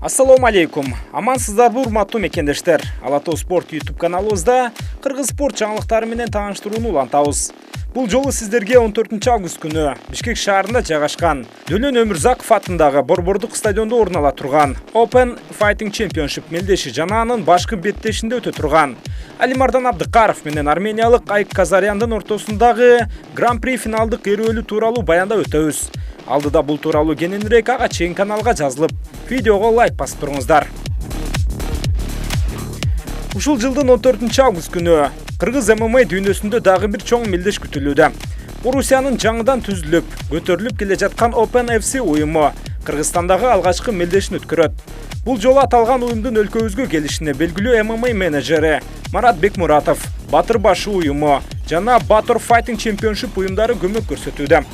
Ассаламу алейкум. Амансыздарбы урматтуу мекендештер. Ала Тоо спорт YouTube каналыбызда кыргыз спорт жаңылыктары менен тааныштырууну улантабыз. Бул жолу сиздерге 14-август күнү Бишкек шаарында жайгашкан Дөлөн Өмүрзаков атындагы Борбордук стадиондо орун ала турган Open Fighting Championship мелдеши жана анын башкы беттешинде өтө турган Алимардан Абдыкаров менен армениялык Айк Казаряндын ортосундагы Гран-при финалдык эрөөлү тууралуу баяндап өтөбүз. Алдыда бул тууралуу кененирээк ага чейин каналга жазылып, видеого лайк басып туруңуздар. Ушул жылдын 14-август күнү Кыргыз ММА дүйнөсүндө дагы бир чоң мелдеш күтүлүүдө. Орусиянын жаңыдан түзүлүп, көтөрүлүп келе жаткан Open FC уюму Кыргызстандагы алгачкы мелдешин өткөрөт. Бул жолу аталган уюмдун өлкөбүзгө келишине белгилүү ММА менеджери Марат Бекмуратов, Батыр Башы уюму жана Батыр Fighting Championship уюмдары көмөк көрсөтүүдө.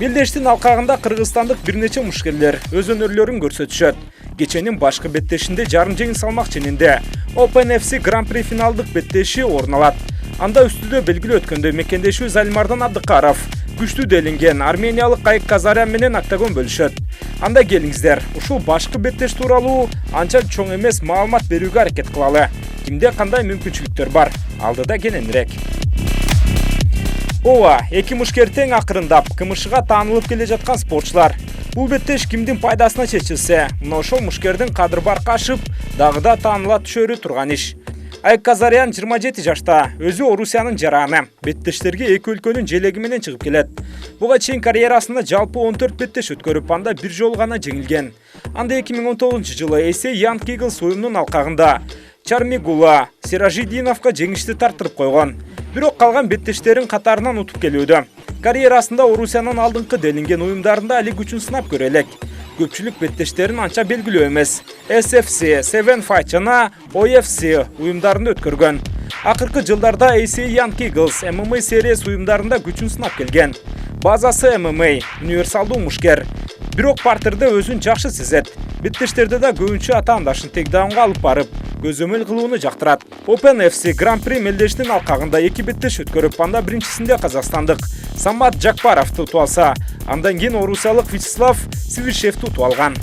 Мелдештин алкагында кыргызстандык бир нече мушкерлер өз өнөрлөрүн көрсөтүшөт. Кеченин башкы беттешинде жарым жеңил салмак ченинде Open FC Гран-при финалдык беттеши орун алат. Анда үстүдө белгилүү өткөндөй мекендешибиз Алимардан Абдыкаров күчтүү делинген армениялык Айк Казарян менен октагон бөлүшөт. Анда келиңиздер, ушул башкы беттеш тууралуу анча чоң эмес маалымат берүүгө аракет кылалы. Кимде кандай мүмкүнчүлүктөр бар? Алдыда кененирээк. Ооба, эки мушкер тең акырындап кымышыга таанылып келе жаткан спортчулар. Бул беттеш кимдин пайдасына чечилсе, мына ошол мушкердин кадыр баркы ашып, дагы да тааныла түшөрү турган иш. Айк Казарян 27 жашта, өзү Орусиянын жараны. Беттештерге эки өлкөнүн желеги менен чыгып келет. Буга чейин карьерасында жалпы 14 беттеш өткөрүп, анда бир жолу гана жеңилген. Анда 2019-жылы AC Young Eagles уюмунун алкагында Чармигула Сиражидиновго жеңишти тартырып койгон. Бирок калган беттештерин катарынан утуп келүүдө. Карьерасында Орусиянын алдыңкы делинген уюмдарында али күчүн сынап көрө элек. Көпчүлүк беттештерин анча белгилүү эмес. SFC, Seven Fight жана OFC уюмдарында өткөргөн. Акыркы жылдарда AC Young Eagles MMA Series уюмдарында күчүн сынап келген. Базасы MMA, универсалдуу мушкер. Бирок партерде өзүн жакшы сезет. Беттештерде да көбүнчө атаандашын текдаунга алып барып, көзөмөл кылууну жактырат. Open FC Гран-при мелдештин алкагында эки беттеш өткөрүп, анда биринчисинде казакстандык Самат Жакпаровду утуп алса, андан кийин орусиялык Вячеслав Свиршевди утуп алган.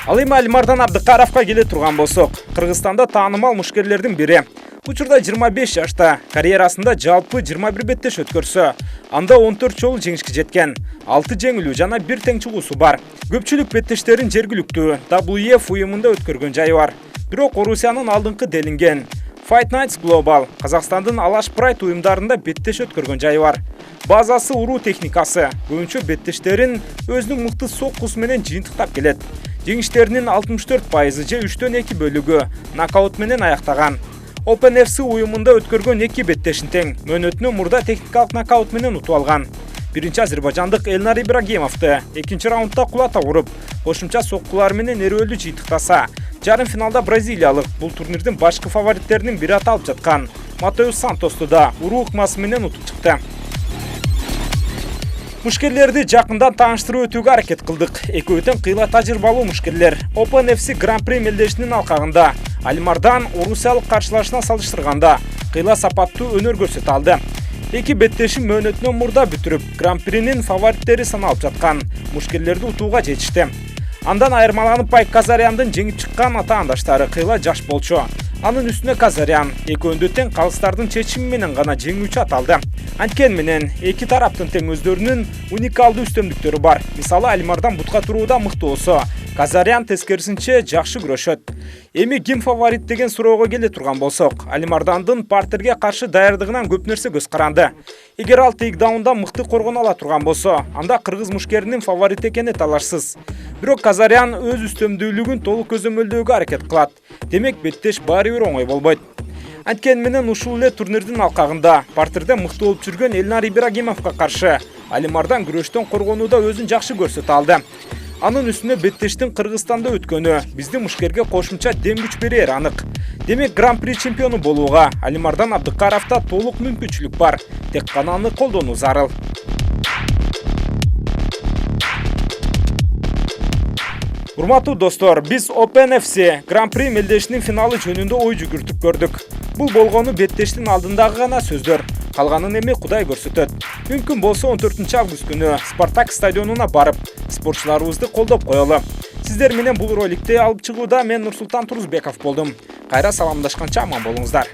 Ал эми Алимардан Абдыкаровго келе турган болсок, Кыргызстанда таанымал мушкерлердин бири. Учурда 25 жашта, карьерасында жалпы 21 беттеш өткөрсө, анда 14 жолу жеңишке жеткен, 6 жеңилүү жана 1 тең чыгуусу бар. Көпчүлүк беттештерин жергиликтүү WEF уюмунда өткөргөн жайы бар. Бирок Орусиянын алдыңкы делинген Fight Nights Global, Казакстандын Алаш Прайд уюмдарында беттеш өткөргөн жайы бар. Базасы уруу техникасы, көбүнчө беттештерин өзүнүн мыкты соккусу менен жыйынтыктап келет. Жеңиштеринин 64% же 3/2 бөлүгү нокаут менен аяктаган. Open FC уюмунда өткөргөн эки беттешин тең, мөөнөтүнө мурда техникалык нокаут менен утуп алган. Биринчи азербайжандык Элнар Ибрагимовду экинчи раундда кулата уруп, кошумча соккулар менен эрөөлү жыйынтыктаса, жарым финалда бразилиялык бул турнирдин башкы фавориттеринин бири аталып жаткан Матеус Сантосту да уруу ыкмасы менен утуп чыкты. Мушкерлерди жакындан тааныштырып өтүүгө аракет кылдык. Экөө тең кыйла тажрыйбалуу мушкерлер. Open FC Гран-при мелдешинин алкагында Алимардан орусиялык каршылашына салыштырганда кыйла сапаттуу өнөр көрсөтө алды. Эки беттешин мөөнөтүнө мурда бүтүрүп, Гран-принин фавориттери саналып жаткан мушкерлерди утууга жетишти. Андан айырмаланып Айк Казаряндын жеңип чыккан атаандаштары кыйла жаш болчу. Анын үстүнө Казарян экөөндө тең калыстардын чечими менен гана жеңүүчү аталды. Анткени менен эки тараптын тең өздөрүнүн уникалдуу үстөмдүктөрү бар. Мисалы Алимардан бутка турууда мыкты болсо, Казарян тескерисинче жакшы күрөшөт. Эми ким фаворит деген суроого келе турган болсок, Алимардандын партерге каршы даярдыгынан көп нерсе көз каранды. Эгер ал тейкдаунда мыкты коргоно ала турган болсо, анда кыргыз мушкеринин фаворит экени талашсыз. Бирок Казарян өз үстөмдүүлүгүн толук көзөмөлдөөгө аракет кылат. Демек беттеш баары бир оңой болбойт. Анткени менен ушул эле турнирдин алкагында партерде мыкты болуп жүргөн Элнар Ибрагимовго каршы Алимардан күрөштөн коргонууда өзүн жакшы көрсөтө алды. Анын үстүнө беттештин Кыргызстанда өткөнү биздин мушкерге кошумча дем күч берери анык. Демек Гран-при чемпиону болууга Алимардан Абдыкаровдо толук мүмкүнчүлүк бар. Тек гана аны колдонуу зарыл. Урматтуу достор, биз Open FC Гран-при мелдешинин финалы жөнүндө ой жүгүртүп көрдүк. Бул болгону беттештин алдындагы гана сөздөр. Калганын эми Кудай көрсөтөт. Мүмкүн болсо 14-август күнү Спартак стадионуна барып, спортчуларыбызды колдоп коелу. Сиздер менен бул роликти алып чыгууда мен Нурсултан Турузбеков болдум. Кайра саламдашканча аман болуңуздар.